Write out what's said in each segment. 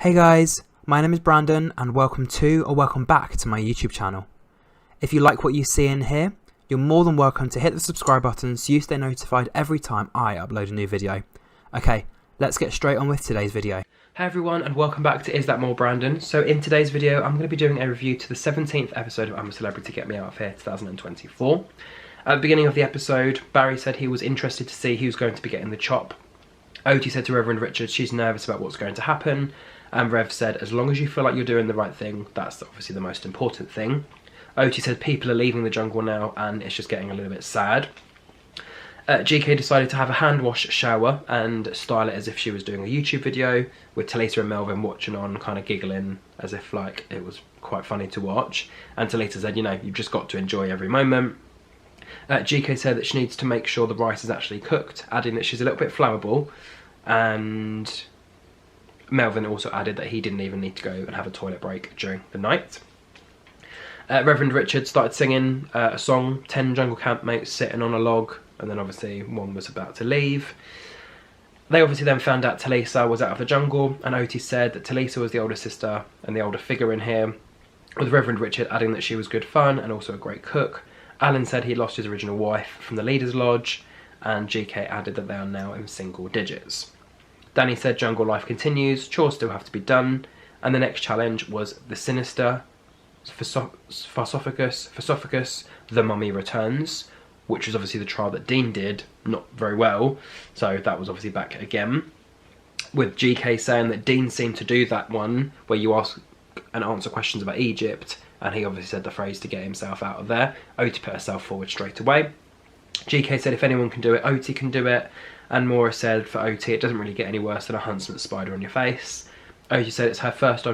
Hey guys, my name is Brandon and welcome to or welcome back to my YouTube channel. If you like what you see in here, you're more than welcome to hit the subscribe button so you stay notified every time I upload a new video. Okay, let's get straight on with today's video. Hey everyone and welcome back to Is That More Brandon. So in today's video I'm going to be doing a review to the 17th episode of I'm a Celebrity Get Me Out of Here 2024. At the beginning of the episode, Barry said he was interested to see who's going to be getting the chop. Oti said to Reverend Richard she's nervous about what's going to happen. And Rev said, as long as you feel like you're doing the right thing, that's obviously the most important thing. Oti said people are leaving the jungle now and it's just getting a little bit sad. GK decided to have a hand wash shower and style it as if she was doing a YouTube video, with Talita and Melvin watching on, kind of giggling as if like it was quite funny to watch. And Talita said, you know, you've just got to enjoy every moment. GK said that she needs to make sure the rice is actually cooked, adding that she's a little bit flammable, and Melvin also added that he didn't even need to go and have a toilet break during the night. Reverend Richard started singing a song, 10 jungle campmates sitting on a log, and then obviously one was about to leave. They obviously then found out Talisa was out of the jungle, and Oti said that Talisa was the older sister and the older figure in here, with Reverend Richard adding that she was good fun and also a great cook. Alan said he lost his original wife from the Leaders Lodge, and GK added that they are now in single digits. Danny said jungle life continues, chores still have to be done, and the next challenge was the sinister Phasophagus, the Mummy Returns, which was obviously the trial that Dean did not very well, so that was obviously back again. With GK saying that Dean seemed to do that one where you ask and answer questions about Egypt, and he obviously said the phrase to get himself out of there. Oti put herself forward straight away. GK said if anyone can do it, Oti can do it. And Maura said for Oti, it doesn't really get any worse than a huntsman spider on your face. Oti said it's her first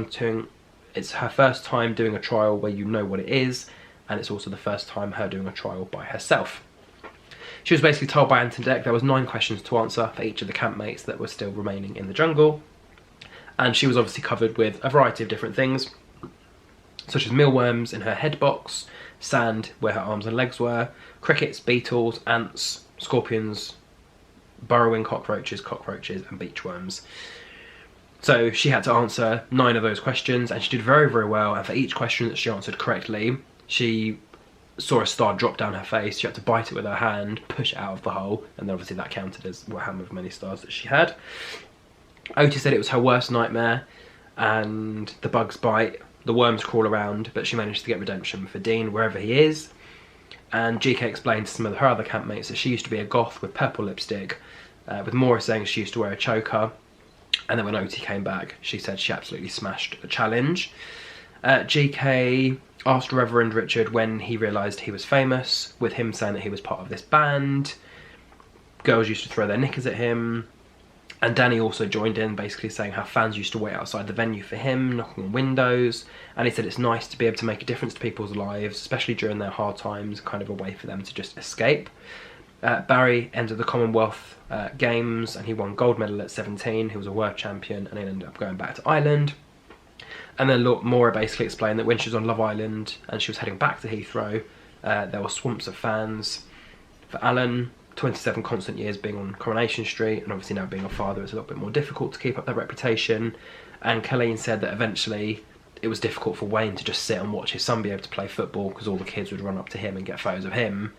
time doing a trial where you know what it is, and it's also the first time her doing a trial by herself. She was basically told by Ant and Dec there was 9 questions to answer for each of the campmates that were still remaining in the jungle, and she was obviously covered with a variety of different things, such as mealworms in her head box, sand where her arms and legs were, crickets, beetles, ants, scorpions, burrowing cockroaches and beachworms. So she had to answer 9 of those questions, and she did very, very well. And for each question that she answered correctly, she saw a star drop down her face. She had to bite it with her hand, push it out of the hole, and then obviously that counted as how many stars that she had. Oti said it was her worst nightmare, and the bugs bite, the worms crawl around, but she managed to get redemption for Dean wherever he is. And GK explained to some of her other campmates that she used to be a goth with purple lipstick, with Maura saying she used to wear a choker. And then when Oti came back, she said she absolutely smashed the challenge. GK asked Reverend Richard when he realised he was famous, with him saying that he was part of this band. Girls used to throw their knickers at him. And Danny also joined in, basically saying how fans used to wait outside the venue for him, knocking on windows. And he said it's nice to be able to make a difference to people's lives, especially during their hard times, kind of a way for them to just escape. Barry entered the Commonwealth Games and he won gold medal at 17. He was a world champion and he ended up going back to Ireland. And then Maura basically explained that when she was on Love Island and she was heading back to Heathrow, there were swamps of fans. For Alan, 27 constant years being on Coronation Street, and obviously now being a father, it's a little bit more difficult to keep up that reputation. And Colleen said that eventually it was difficult for Wayne to just sit and watch his son be able to play football, because all the kids would run up to him and get photos of him,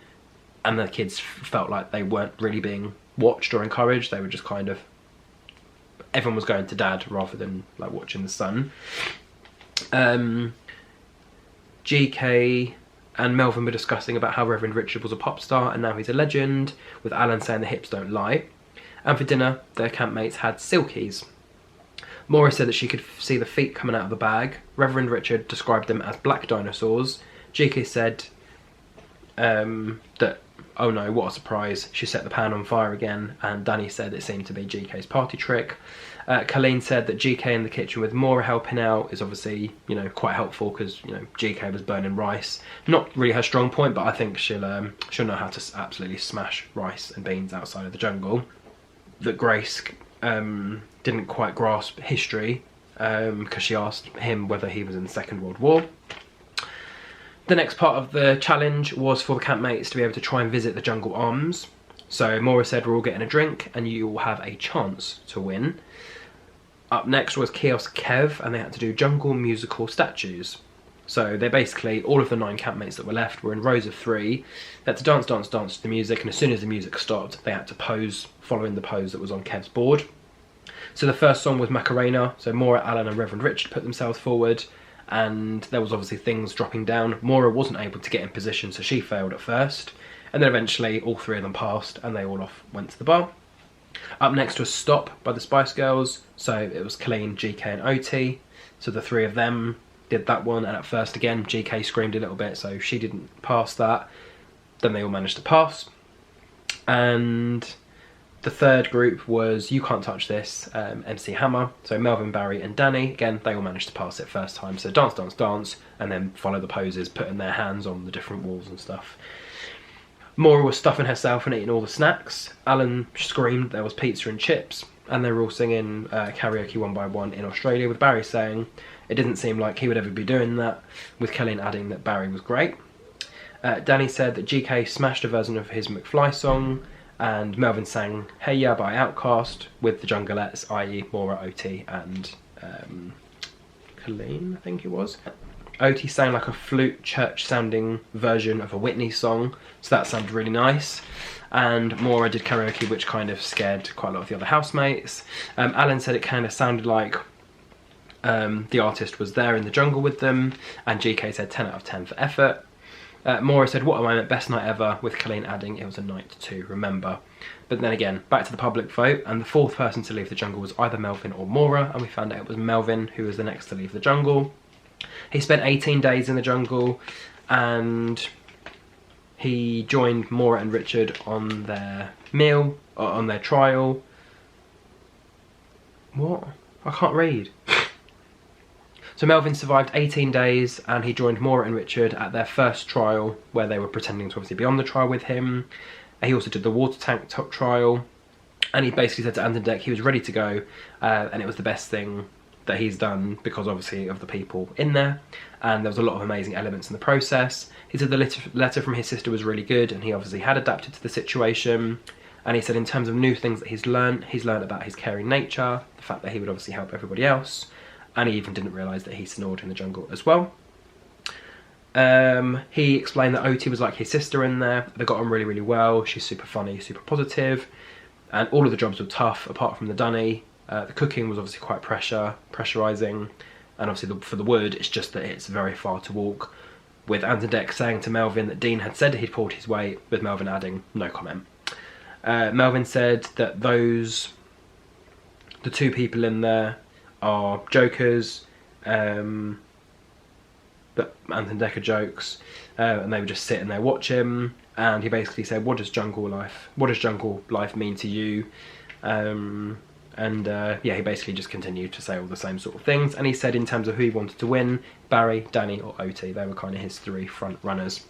and the kids felt like they weren't really being watched or encouraged. They were just kind of, everyone was going to dad rather than like watching the son. GK and Melvin were discussing about how Reverend Richard was a pop star and now he's a legend, with Alan saying the hips don't lie. And for dinner, their campmates had silkies. Maura said that she could see the feet coming out of the bag. Reverend Richard described them as black dinosaurs. GK said that, oh no, what a surprise, she set the pan on fire again, and Danny said it seemed to be GK's party trick. Colleen said that GK in the kitchen with Maura helping out is obviously, you know, quite helpful, because, you know, GK was burning rice. Not really her strong point, but I think she'll know how to absolutely smash rice and beans outside of the jungle. That Grace didn't quite grasp history, because she asked him whether he was in the Second World War. The next part of the challenge was for the campmates to be able to try and visit the jungle arms. So Maura said we're all getting a drink and you will have a chance to win. Up next was Kiosk Kev, and they had to do jungle musical statues. So they basically, all of the 9 campmates that were left were in rows of 3. They had to dance, dance, dance to the music, and as soon as the music stopped, they had to pose following the pose that was on Kev's board. So the first song was Macarena, so Maura, Alan and Reverend Richard put themselves forward, and there was obviously things dropping down. Maura wasn't able to get in position, so she failed at first, and then eventually all 3 of them passed, and they all went to the bar. Up next was Stop by the Spice Girls, so it was Colleen, GK and OT, so the 3 of them did that one, and at first again GK screamed a little bit, so she didn't pass that. Then they all managed to pass. And the third group was You Can't Touch This, MC Hammer, so Melvin, Barry and Danny. Again, they all managed to pass it first time, so dance, dance, dance, and then follow the poses, putting their hands on the different walls and stuff. Maura was stuffing herself and eating all the snacks. Alan screamed there was pizza and chips, and they were all singing Karaoke One by One in Australia, with Barry saying it didn't seem like he would ever be doing that, with Colleen adding that Barry was great. Danny said that GK smashed a version of his McFly song, and Melvin sang Hey Ya by Outkast with the Jungleettes, i.e. Maura, OT and Colleen, I think it was. OT sang like a flute church sounding version of a Whitney song, so that sounded really nice. And Maura did karaoke, which kind of scared quite a lot of the other housemates. Alan said it kind of sounded like the artist was there in the jungle with them, and GK said 10 out of 10 for effort. Maura said what a moment, best night ever, with Colleen adding it was a night to remember. But then again, back to the public vote, and the 4th person to leave the jungle was either Melvin or Maura, and we found out it was Melvin who was the next to leave the jungle. He spent 18 days in the jungle, and he joined Maura and Richard on their meal, or on their trial. What? I can't read. So Melvin survived 18 days, and he joined Maura and Richard at their first trial, where they were pretending to obviously be on the trial with him. He also did the water tank top trial, and he basically said to Ant and Dec he was ready to go, and it was the best thing that he's done because obviously of the people in there, and there was a lot of amazing elements in the process. He said the letter from his sister was really good, and he obviously had adapted to the situation. And he said in terms of new things that he's learned about his caring nature, the fact that he would obviously help everybody else, and he even didn't realise that he snored in the jungle as well. He explained that OT was like his sister in there. They got on really, really well. She's super funny, super positive, and all of the jobs were tough apart from the dunny. The cooking was obviously quite pressurising, and obviously for the wood, it's just that it's very far to walk, with Ant and Dec saying to Melvin that Dean had said he'd pulled his weight, with Melvin adding no comment. Melvin said that the 2 people in there are jokers, that Ant and Dec are jokes, and they would just sit and they watch him, and he basically said, what does jungle life mean to you? Yeah, he basically just continued to say all the same sort of things, and he said in terms of who he wanted to win, Barry, Danny or OT, they were kind of his 3 front runners.